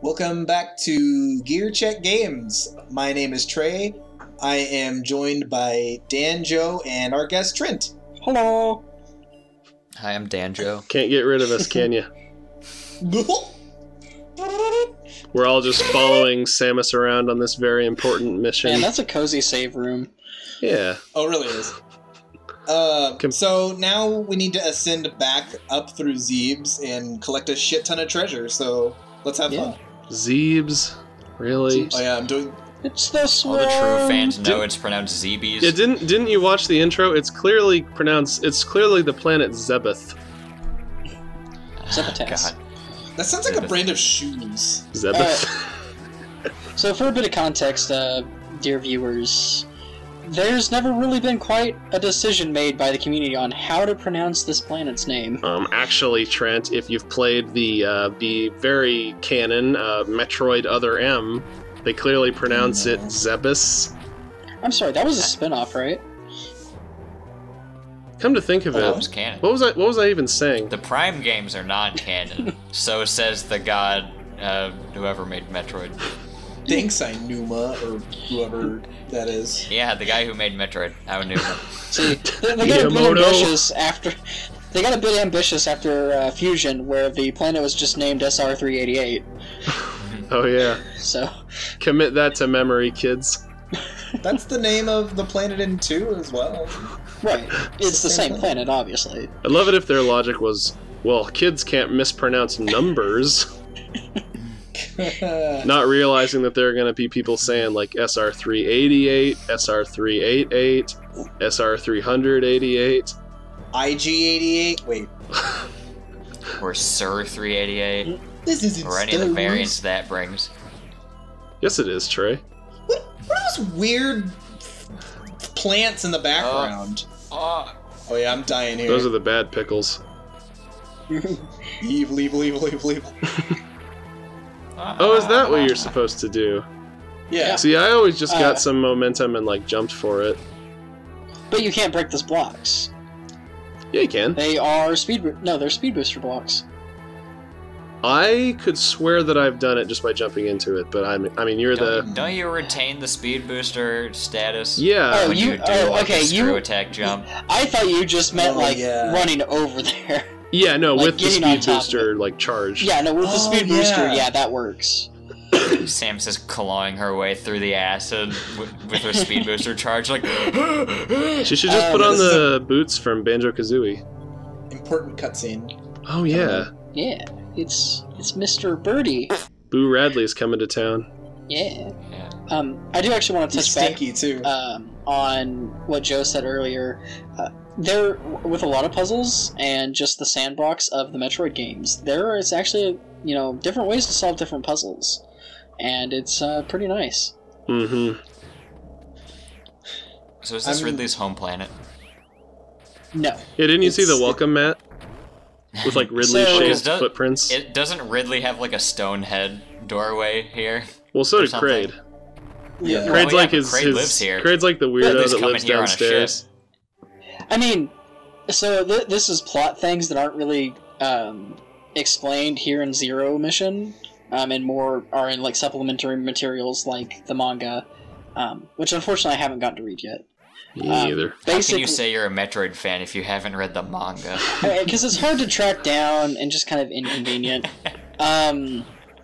Welcome back to Gear Check Games. My name is Trey. I am joined by Danjo and our guest Trent. Hello. Hi, I'm Danjo. Can't get rid of us, can you? We're all just following Samus around on this very important mission. Man, that's a cozy save room. Yeah. Oh, it really is. So now we need to ascend back up through Zeebs and collect a shit ton of treasure, so let's have fun. Zeebs? Really? Oh yeah, I'm doing... It's the All swarm. the true fans know it's pronounced Zeebies. Yeah, didn't you watch the intro? It's clearly the planet Zebeth. Zebetas. God. That sounds like a brand of shoes. Zebeth. So for a bit of context, dear viewers, there's never really been quite a decision made by the community on how to pronounce this planet's name. Actually, Trent, if you've played the very canon Metroid Other M, they clearly pronounce it Zebus. I'm sorry, that was a spin-off, right? Come to think of it, That was canon. what was I even saying? The Prime games are not canon. So says the god, whoever made Metroid. Thanks, Inuma, or whoever that is. Yeah, the guy who made Metroid. I knew him. See, they got a bit ambitious after. They got a bit ambitious after Fusion, where the planet was just named SR388. Oh yeah. So Commit that to memory, kids. That's the name of the planet in 2 as well. right, it's the same planet, obviously. I'd love it if their logic was, well, kids can't mispronounce numbers. Not realizing that there are going to be people saying like SR388, SR388, SR388. IG88? Wait. Or Sir 388. This isn't Or any of the variants that brings. Yes, it is, Trey. What are those weird plants in the background? Oh yeah, I'm dying here. Those are the bad pickles. Evil, evil, evil, evil, evil. Oh, is that what you're supposed to do? Yeah. See, I always just got some momentum and like jumped for it. But you can't break those blocks. Yeah, you can. They are they're speed booster blocks. I could swear that I've done it just by jumping into it, but I mean, you're Don't you retain the speed booster status? Yeah. When you do like a screw attack jump. I thought you just meant running over there. Yeah, no, like with the speed booster like charge. Yeah, no, with the speed booster, yeah, that works. Sam's just clawing her way through the acid with her speed booster charge, like. She should just put on the boots from Banjo-Kazooie. Important cutscene. Oh yeah. Yeah, it's Mr. Birdie. Boo Radley is coming to town. Yeah. I do actually want to touch back too. On what Joe said earlier. There, with a lot of puzzles and just the sandbox of the Metroid games, there is actually, different ways to solve different puzzles. And it's pretty nice. Mm-hmm. So is this Ridley's home planet? No. Yeah, didn't you see the welcome mat? With like Ridley-shaped footprints? Doesn't Ridley have like a stone head doorway here? Well, so did Kraid. Yeah. Kraid's like Kraid lives here. Kraid's like the weirdo that lives downstairs. I mean, so this is plot things that aren't really explained here in Zero Mission, and more are in like supplementary materials like the manga, which unfortunately I haven't gotten to read yet. Me neither. How can you say you're a Metroid fan if you haven't read the manga? Because it's hard to track down and just kind of inconvenient.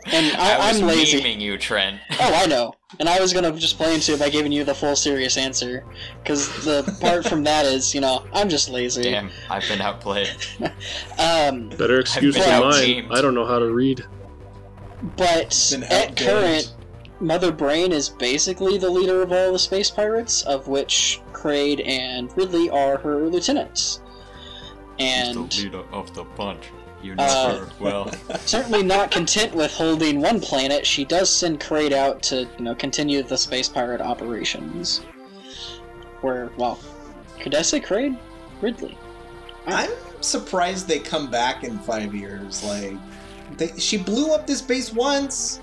And I'm lazy. I was memeing you, Trent. Oh, I know. And I was gonna just play into it by giving you the full serious answer. Because the part from that is, I'm just lazy. Damn, I've been outplayed. Better excuse than mine. I don't know how to read. But at current, Mother Brain is basically the leader of all the space pirates, of which Kraid and Ridley are her lieutenants. And the leader of the bunch. You know her well. Certainly not content with holding one planet, she does send Kraid out to, continue the space pirate operations. Could I say Kraid? Ridley. I'm surprised they come back in 5 years. Like, she blew up this base once.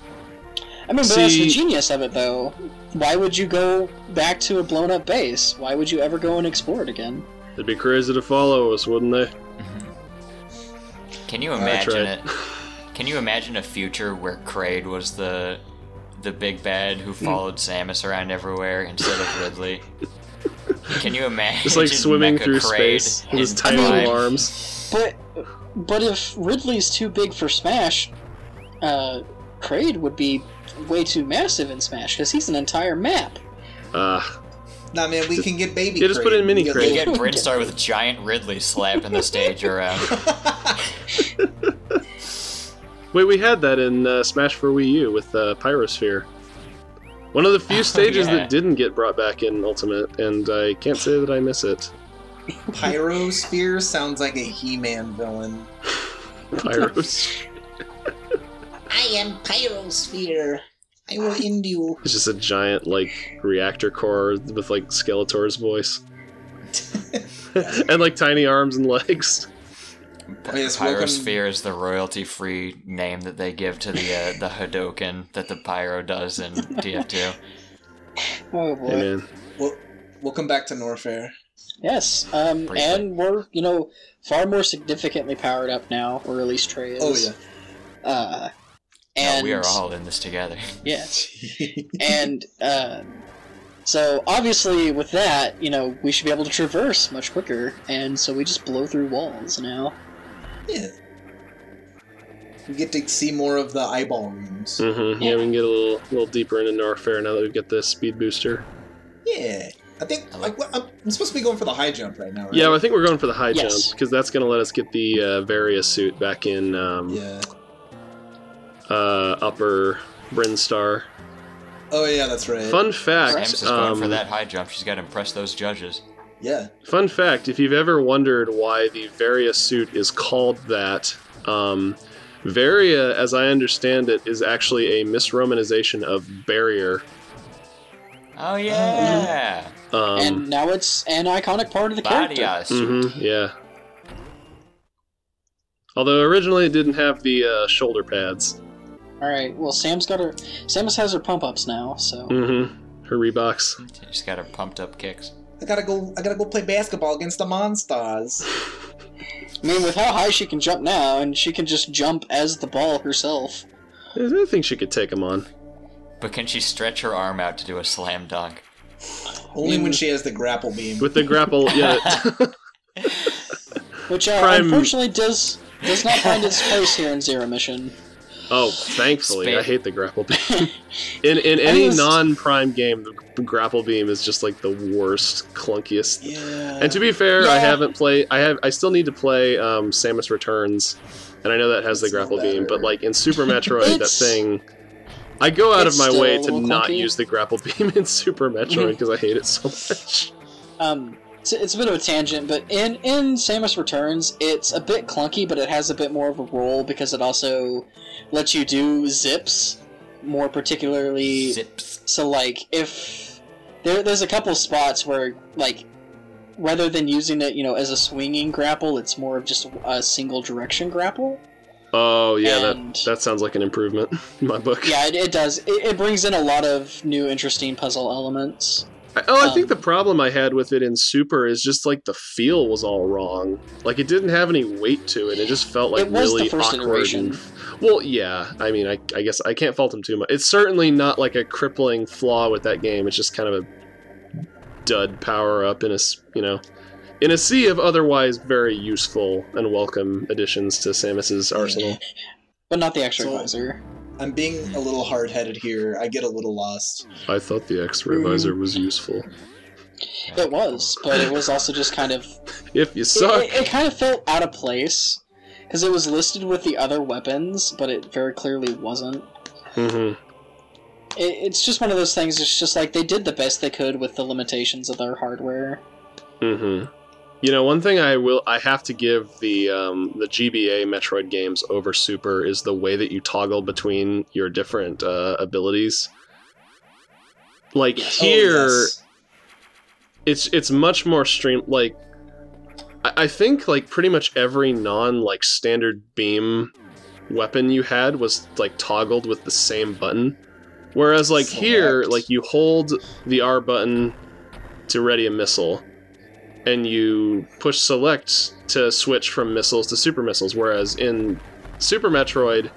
I mean, but that's the genius of it, though. Why would you go back to a blown-up base? Why would you ever go and explore it again? They'd be crazy to follow us, wouldn't they? Can you imagine it? Can you imagine a future where Kraid was the big bad who followed Samus around everywhere instead of Ridley? Can you imagine just like swimming Mecha through Kraid space with his in tiny time? little arms? But if Ridley's too big for Smash, Kraid would be way too massive in Smash because he's an entire map. Nah, man, we can get baby. Yeah, just put in mini Kraid. You Kraid. get Brinstar with giant Ridley slapping the stage around. Wait, we had that in Smash for Wii U with Pyrosphere. One of the few stages yeah. that didn't get brought back in Ultimate, and I can't say that I miss it. Pyrosphere sounds like a He-Man villain. Pyrosphere. I am Pyrosphere. I will end you. It's just a giant, like, reactor core with, like, Skeletor's voice. And, like, tiny arms and legs. Oh, yes, welcome- Pyrosphere is the royalty-free name that they give to the Hadoken that the Pyro does in TF2. Oh boy. Hey, man. Well, welcome back to Norfair. Yes, and we're, far more significantly powered up now, or at least Trey is. Oh, yeah. And No, we are all in this together. Yeah. And, so, obviously, with that, we should be able to traverse much quicker, and so we just blow through walls now. Yeah. We get to see more of the eyeball rooms. Mm-hmm. Yeah, we can get a little deeper into Norfair now that we've got the speed booster. Yeah. I think, I'm supposed to be going for the high jump right now, right? Yeah, I think we're going for the high Yes. jump, because that's going to let us get the Varia suit back in Upper Brinstar. Oh, yeah, that's right. Fun fact... Samus is going for that high jump. She's got to impress those judges. Yeah. Fun fact, if you've ever wondered why the Varia suit is called that, Varia, as I understand it, is actually a misromanization of barrier. Oh, yeah! And now it's an iconic part of the character. Badia suit. Yeah. Although originally it didn't have the shoulder pads. Alright, well, Samus has her pump-ups now, so... Her Reeboks. She's got her pumped up kicks. I gotta go play basketball against the Monstars. I mean, with how high she can jump now, and she can just jump as the ball herself. I think she could take them on. But can she stretch her arm out to do a slam dunk? Only when she has the grapple beam. With the grapple, yeah. Which, unfortunately, does not find its place here in Zero Mission. Oh, thankfully, I hate the grapple beam. In any non-prime game, the grapple beam is just like the worst, clunkiest. Yeah. And to be fair, I haven't played. I still need to play Samus Returns, and I know that has the grapple beam. But like in Super Metroid, that thing, I go out of my way to not use the grapple beam in Super Metroid because I hate it so much. It's a bit of a tangent, but in Samus Returns, it's a bit clunky, but it has a bit more of a role because it also lets you do zips, more particularly. Zips. So, like, if there's a couple spots where, like, rather than using it, as a swinging grapple, it's more of just a single direction grapple. Oh yeah, And- that sounds like an improvement in my book. Yeah, it does. It brings in a lot of new, interesting puzzle elements. I think the problem I had with it in Super is just like the feel was all wrong. Like it didn't have any weight to it. It just felt like It was really the first awkward. iteration. Well, yeah. I mean, I guess I can't fault him too much. It's certainly not like a crippling flaw with that game. It's just kind of a dud power up in a sea of otherwise very useful and welcome additions to Samus's arsenal. But not the extra visor. I'm being a little hard-headed here. I get a little lost. I thought the X-ray visor was useful. It was, but it was also just kind of... If you suck. It kind of felt out of place, because it was listed with the other weapons, but it very clearly wasn't. Mm-hmm. It's just one of those things, it's just like they did the best they could with the limitations of their hardware. Mm-hmm. One thing I have to give the GBA Metroid games over Super is the way that you toggle between your different abilities. Like here, it's much more like I think like pretty much every standard beam weapon you had was like toggled with the same button, whereas like here, like you hold the R button to ready a missile. And you push select to switch from missiles to super missiles, whereas in Super Metroid,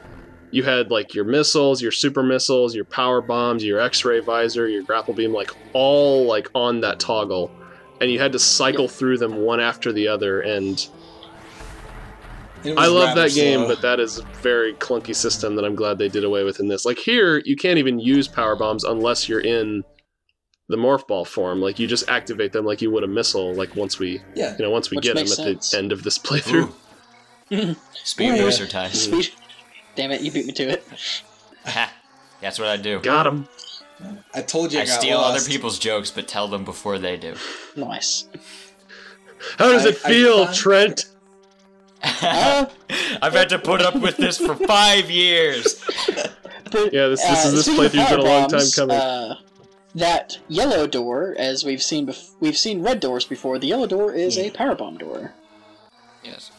you had like your missiles, your super missiles, your power bombs, your X-ray visor, your grapple beam, like all like on that toggle, and you had to cycle through them one after the other. And I love that game, but that is a very clunky system that I'm glad they did away with in this. Like here, you can't even use power bombs unless you're in the morph ball form. Like you just activate them like you would a missile. Like once we, get them at the end of this playthrough. Speed racer time. Damn it! You beat me to it. That's what I do. Got him. I told you I got steal lost. other people's jokes, but tell them before they do. Nice. How does it feel, Trent? I've had to put up with this for 5 years. But, this playthrough's been a long time coming. That yellow door, as we've seen red doors before. The yellow door is a powerbomb door. Yes.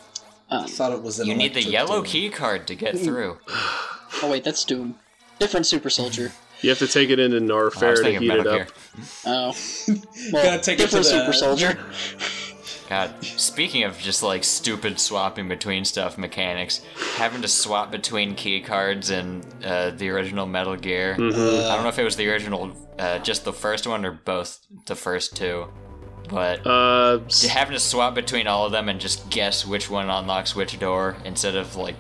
I thought it was. You need the yellow key card to get through. Oh wait, that's Doom. Different super soldier. You have to take it into Norfair to heat it up. Oh, well, gotta take different it to super soldier. God, speaking of just like stupid swapping between stuff mechanics, having to swap between key cards in the original Metal Gear. Mm-hmm. I don't know if it was the original, just the first one or both the first two, but having to swap between all of them and just guess which one unlocks which door instead of like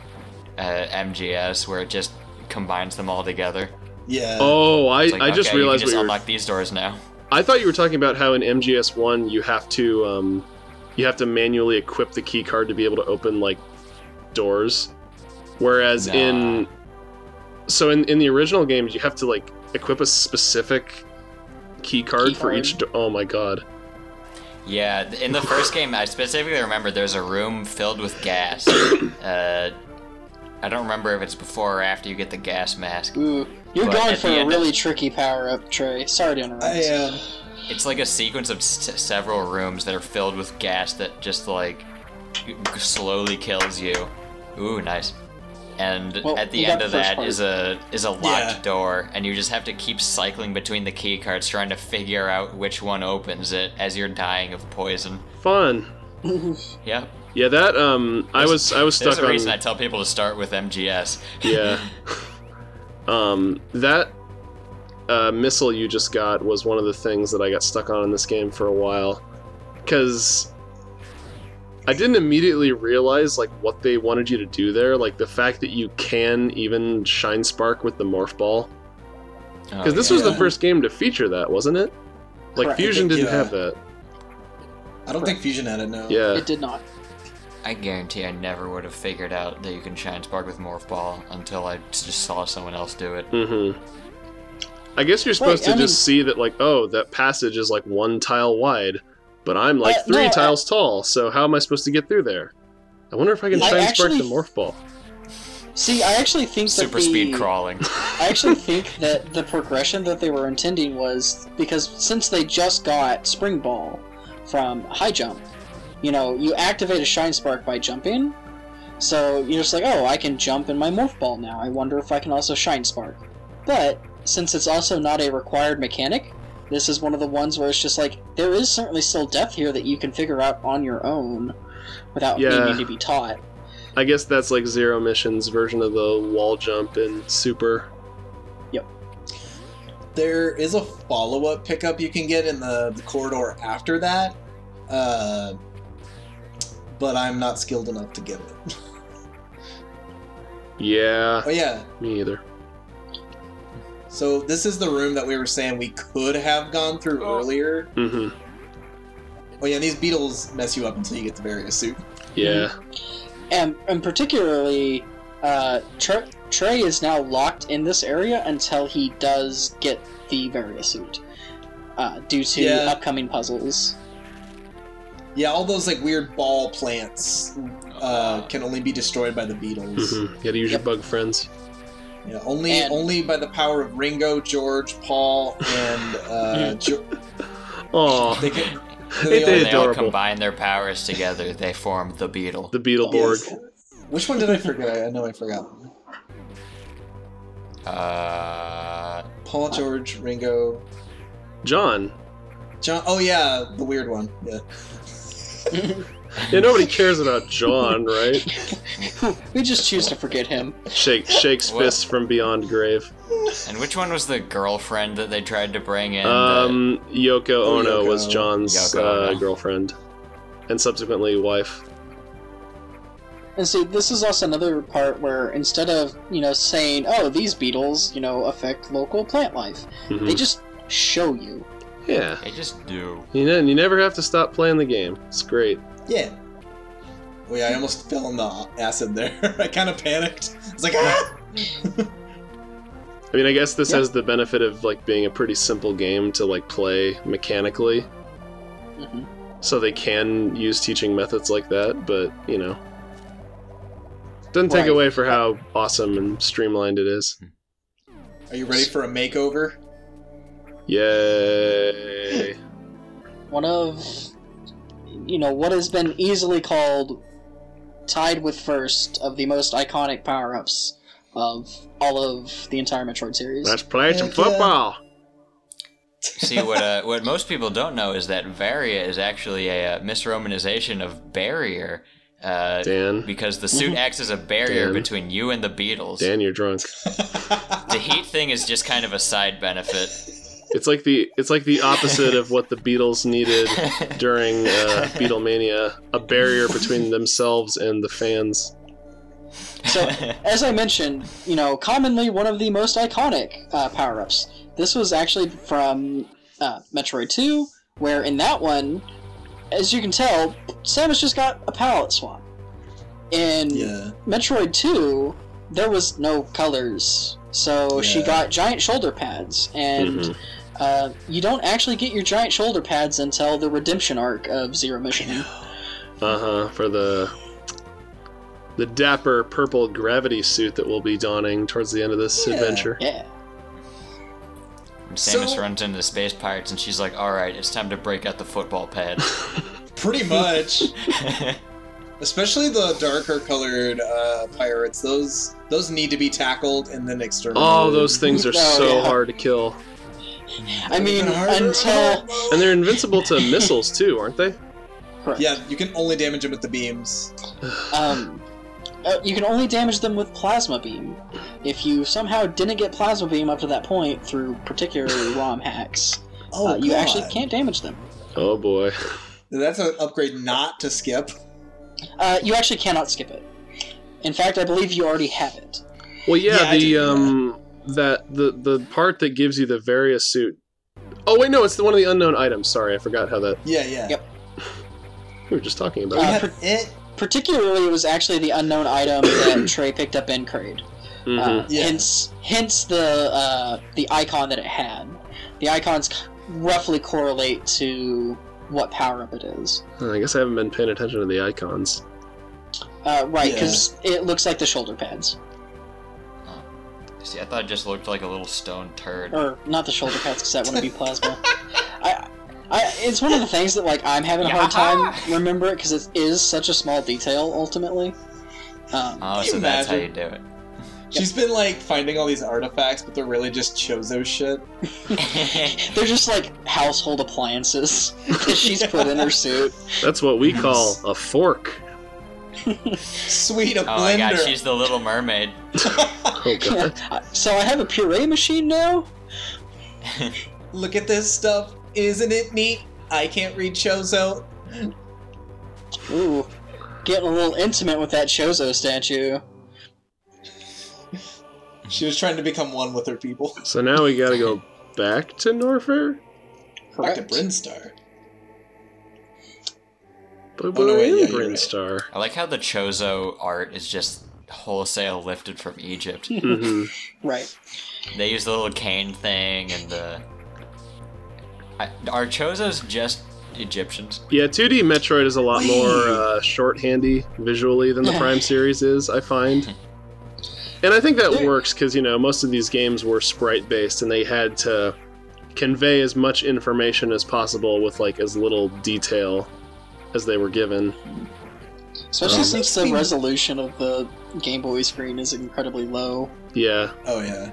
MGS where it just combines them all together. Yeah. Oh, I just realized you can just unlock these doors now. I thought you were talking about how in MGS1 you have to manually equip the key card to be able to open like doors, whereas in the original games you have to like equip a specific key card for each door. Oh my god. Yeah, in the first game I specifically remember there's a room filled with gas. I don't remember if it's before or after you get the gas mask. Ooh, you're going for a really tricky power-up, Trey. Sorry to interrupt. I am. It's like a sequence of several rooms that are filled with gas that just like slowly kills you. Ooh, nice. And at the end of that is a locked door, and you just have to keep cycling between the key cards trying to figure out which one opens it as you're dying of poison. Fun. Yeah. Yeah, that I was stuck on. There's a reason I tell people to start with MGS. Yeah. That missile you just got was one of the things that I got stuck on in this game for a while, because I didn't immediately realize like what they wanted you to do there, like the fact that you can even shine spark with the morph ball. Because this was the first game to feature that, wasn't it? Like Correct. Fusion didn't have that. I don't think Fusion had it, no. Yeah. It did not. I guarantee I never would have figured out that you can shine spark with morph ball until I just saw someone else do it. Mm-hmm. I guess you're supposed to just see that, like, oh, that passage is like 1 tile wide, but I'm like 3 tiles tall, so how am I supposed to get through there? I wonder if I can shine spark the morph ball. See, I actually think super speed crawling. I actually think that the progression that they were intending was because since they just got Spring Ball from High Jump, you know, you activate a Shine Spark by jumping, so you're just like, oh, I can jump in my Morph Ball now. I wonder if I can also Shine Spark. But since it's also not a required mechanic, this is one of the ones where it's just like, there is certainly still depth here that you can figure out on your own without needing to be taught. I guess that's like Zero Mission's version of the wall jump in Super. Yep. There is a follow-up pickup you can get in the corridor after that, but I'm not skilled enough to get it. Yeah. Oh yeah. Me either. So this is the room that we were saying we could have gone through earlier. Mm-hmm. Oh yeah, these beetles mess you up until you get the Various suit. Yeah. And particularly, Trey is now locked in this area until he does get the Various suit, due to upcoming puzzles. Yeah, all those like weird ball plants can only be destroyed by the beetles. Mm-hmm. You gotta use your bug friends. Yeah, only by the power of Ringo, George, Paul, and Aww. They all combine their powers together, they form the Beetle. The Beetleborg. Yes. Which one did I forget? I know I forgot. Paul, George, Ringo, John. Oh yeah, the weird one. Yeah. Yeah, nobody cares about John, right? We just choose to forget him. Shakes fists from beyond grave. And which one was the girlfriend that they tried to bring in? Yoko Ono Yoko. was John's girlfriend. And subsequently wife. And see, this is also another part where instead of, saying, oh, these beetles, affect local plant life, they just show you. Yeah. They just do. And you never have to stop playing the game. It's great. Yeah. Oh yeah, I almost fell in the acid there. I kind of panicked. I was like, ah! I mean, I guess this has the benefit of being a pretty simple game to play mechanically. So they can use teaching methods like that, but doesn't take away for how awesome and streamlined it is. Are you ready for a makeover? Yay! One of, what has been easily tied with first of the most iconic power-ups of all of the entire Metroid series. Let's play some football! See, what most people don't know is that Varia is actually a misromanization of barrier. Dan. Because the suit acts as a barrier between you and the beetles. Dan, you're drunk. The heat thing is just kind of a side benefit. It's like the opposite of what the Beatles needed during Beatlemania, a barrier between themselves and the fans. So, as I mentioned, commonly one of the most iconic power-ups. This was actually from Metroid 2, where in that one, as you can tell, Samus just got a palette swap. In Metroid 2, there was no colors, so she got giant shoulder pads, and you don't actually get your giant shoulder pads until the redemption arc of Zero Mission. For the dapper purple gravity suit that will be donning towards the end of this adventure. Yeah. Samus runs into the space pirates and she's like, alright, it's time to break out the football pad. Pretty much. Especially the darker colored pirates. Those need to be tackled and then exterminated. Oh, those things are so hard to kill. I mean, until... And they're invincible to missiles too, aren't they? Correct. Yeah, you can only damage them with the beams. You can only damage them with Plasma Beam. If you somehow didn't get Plasma Beam up to that point through particularly ROM hacks, you actually can't damage them. Oh boy. That's an upgrade not to skip. You actually cannot skip it. In fact, I believe you already have it. Well, the part that gives you the Varia suit. Oh wait, no, it's one of the unknown items. Sorry, I forgot how that. Yeah. Yep. We were just talking about it. Particularly, it was actually the unknown item that Trey picked up in Kraid. Hence the icon that it had. The icons roughly correlate to what power-up it is. I guess I haven't been paying attention to the icons. Right, because it looks like the shoulder pads. See, I thought it just looked like a little stone turd. Or, not the shoulder pads, because that wouldn't be plasma. It's one of the things that I'm having a hard time remembering, because it is such a small detail, ultimately. So that's how you do it. She's been finding all these artifacts, but they're really just Chozo shit. They're just household appliances that she's put in her suit. That's what we call a fork. Sweet, a blender. Oh my god, she's the Little Mermaid. Oh god. So I have a puree machine now? Look at this stuff. Isn't it neat? I can't read Chozo. Ooh, getting a little intimate with that Chozo statue. She was trying to become one with her people. So now we gotta go back to Norfair? Back to Brinstar. Brinstar. I like how the Chozo art is just wholesale lifted from Egypt. Right. They use the little cane thing and the... Are Chozos just Egyptians? Yeah, 2D Metroid is a lot more shorthandy visually than the Prime series is, I find. And I think that works because, most of these games were sprite-based and they had to convey as much information as possible with, as little detail as they were given. Especially since the resolution of the Game Boy screen is incredibly low. Yeah. Oh, yeah.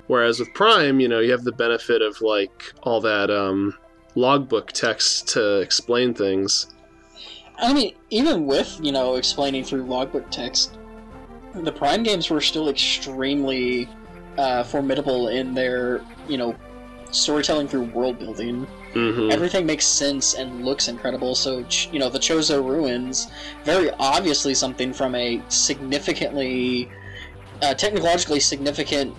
Whereas with Prime, you have the benefit of, all that logbook text to explain things. I mean, even with, explaining through logbook text, the Prime games were still extremely formidable in their, storytelling through world building. Mm-hmm. Everything makes sense and looks incredible. So, the Chozo Ruins, very obviously something from a significantly, technologically significant,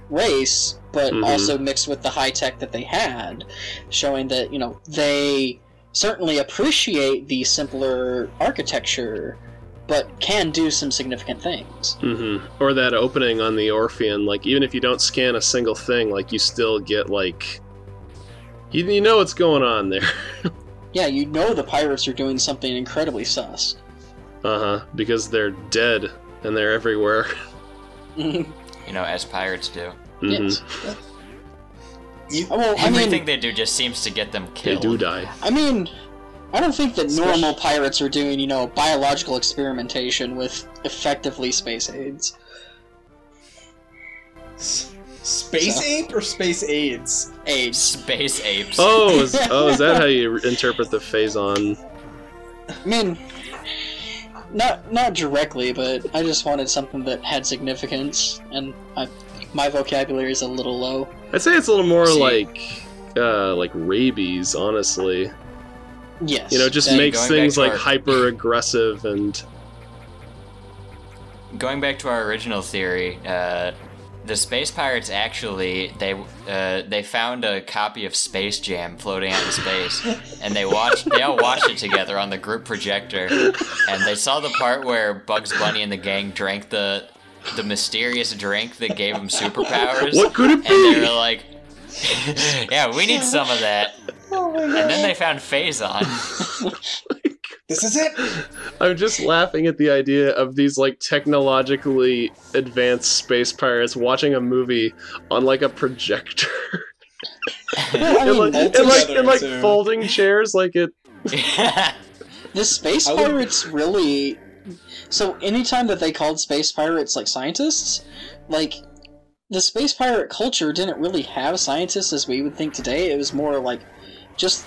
race, but also mixed with the high tech that they had, showing that, they certainly appreciate the simpler architecture, but can do some significant things. Mm-hmm. Or that opening on the Orpheon, like, even if you don't scan a single thing, like, you still get, like... You know what's going on there. Yeah, the pirates are doing something incredibly sus. Uh-huh, because they're dead, and they're everywhere. As pirates do. Mm-hmm. Yes. Everything they do just seems to get them killed. They do die. I mean, I don't think that normal pirates are doing, biological experimentation with effectively space aids. Space ape or space aids? AIDS. Space apes. Oh, is that how you interpret the phase-on? I mean, not directly, but I just wanted something that had significance, and my vocabulary is a little low. I'd say it's a little more like rabies, honestly. Yes. Just makes things like hyper-aggressive and... Going back to our original theory, the space pirates actually, they found a copy of Space Jam floating out in space, and they all watched it together on the group projector, and they saw the part where Bugs Bunny and the gang drank the mysterious drink that gave them superpowers. What could it be? And they were like, yeah, we need some of that. Oh my God. And then they found Phazon. This is it! I'm just laughing at the idea of these, like, technologically advanced space pirates watching a movie on, like, a projector. and folding chairs, like it... The space pirates really... So, anytime that they called space pirates, like, scientists, like, the space pirate culture didn't really have scientists as we would think today. It was more, like, just...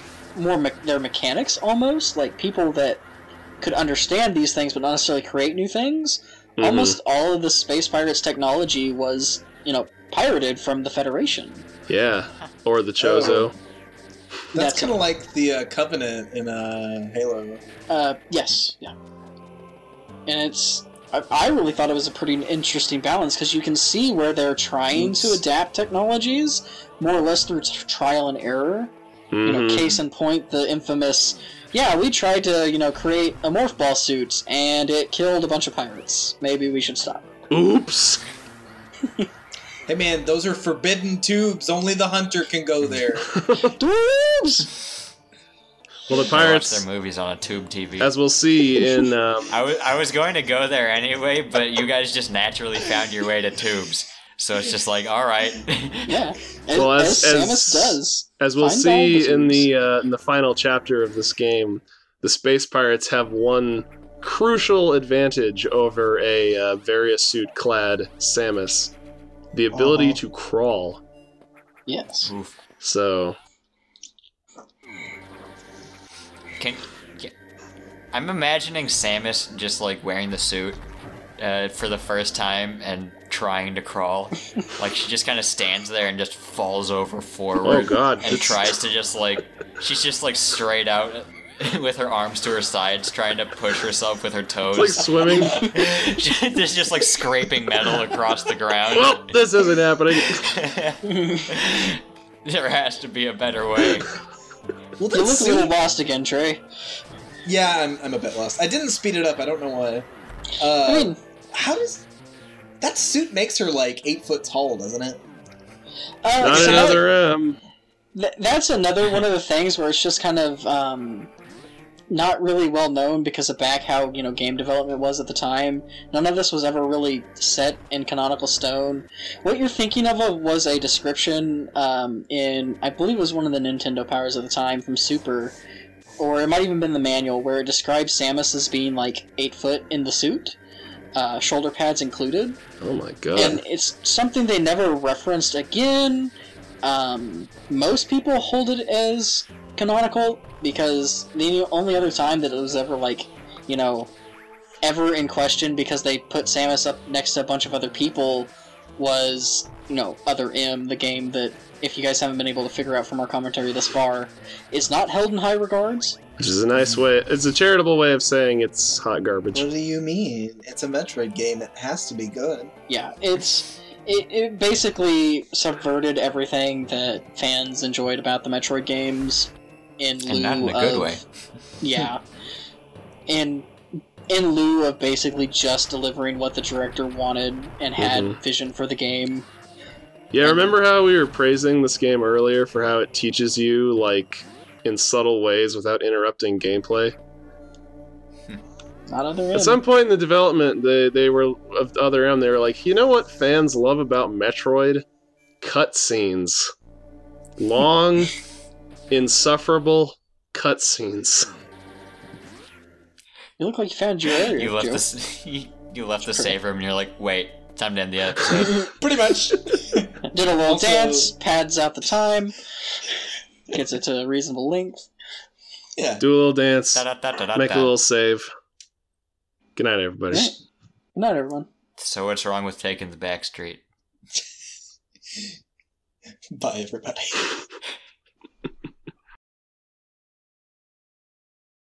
their mechanics, almost, like people that could understand these things but not necessarily create new things. Almost all of the space pirates technology was, pirated from the Federation. Yeah, or the Chozo. That's kind of like the Covenant in Halo. Yes, yeah. And it's... I really thought it was a pretty interesting balance, because you can see where they're trying to adapt technologies, more or less through trial and error. Case in point, the infamous, we tried to, create a morph ball suit, and it killed a bunch of pirates. Maybe we should stop. Oops! Hey man, those are forbidden tubes. Only the hunter can go there. Tubes! Well, the pirates... watch their movies on a tube TV. As we'll see in... I was going to go there anyway, but you guys just naturally found your way to tubes. So it's just like, alright. Yeah, as Samus does. As we'll see in the final chapter of this game, the space pirates have one crucial advantage over a Variasuit-clad Samus. The ability to crawl. Yes. Oof. So... I'm imagining Samus just, like, wearing the suit for the first time and trying to crawl. Like, she just kind of stands there and just falls over forward. Oh, God. And tries to just, like... She's just, like, straight out with her arms to her sides, trying to push herself with her toes. It's like swimming. There's just, like, scraping metal across the ground. Well, this isn't happening. There has to be a better way. Well, you look a little lost again, Trey. Yeah, I'm a bit lost. I didn't speed it up. I don't know why. I mean, how does that suit makes her like 8 foot tall, doesn't it? Not another That's another one of the things where it's just kind of not really well known because of how game development was at the time. None of this was ever really set in canonical stone. What you're thinking of was a description in, I believe it was one of the Nintendo Powers at the time from Super, or it might even been the manual, where it describes Samus as being like 8 foot in the suit, shoulder pads included. Oh my god! And it's something they never referenced again. Most people hold it as canonical because the only other time that it was ever, like, you know, ever in question because they put Samus up next to a bunch of other people was, you know, Other M, the game that, if you guys haven't been able to figure out from our commentary thus far, is not held in high regards. Which is a nice way, it's a charitable way of saying it's hot garbage. What do you mean? It's a Metroid game, it has to be good. Yeah, it basically subverted everything that fans enjoyed about the Metroid games in lieu of... And not in a good way. Yeah. In lieu of basically just delivering what the director wanted and had vision for the game. Yeah, remember how we were praising this game earlier for how it teaches you, like, in subtle ways without interrupting gameplay? Not Other M. At some point in the development, they were, of Other M, they were like, you know what fans love about Metroid? Cutscenes. Long, insufferable cutscenes. You look like you found your area. You left the save room and you're like, wait, time to end the episode. Pretty much. Did a little dance, pads out the time, gets it to a reasonable length. Yeah. Do a little dance, make a little save. Good night, everybody. Good night, everyone. So what's wrong with taking the back street? Bye, everybody.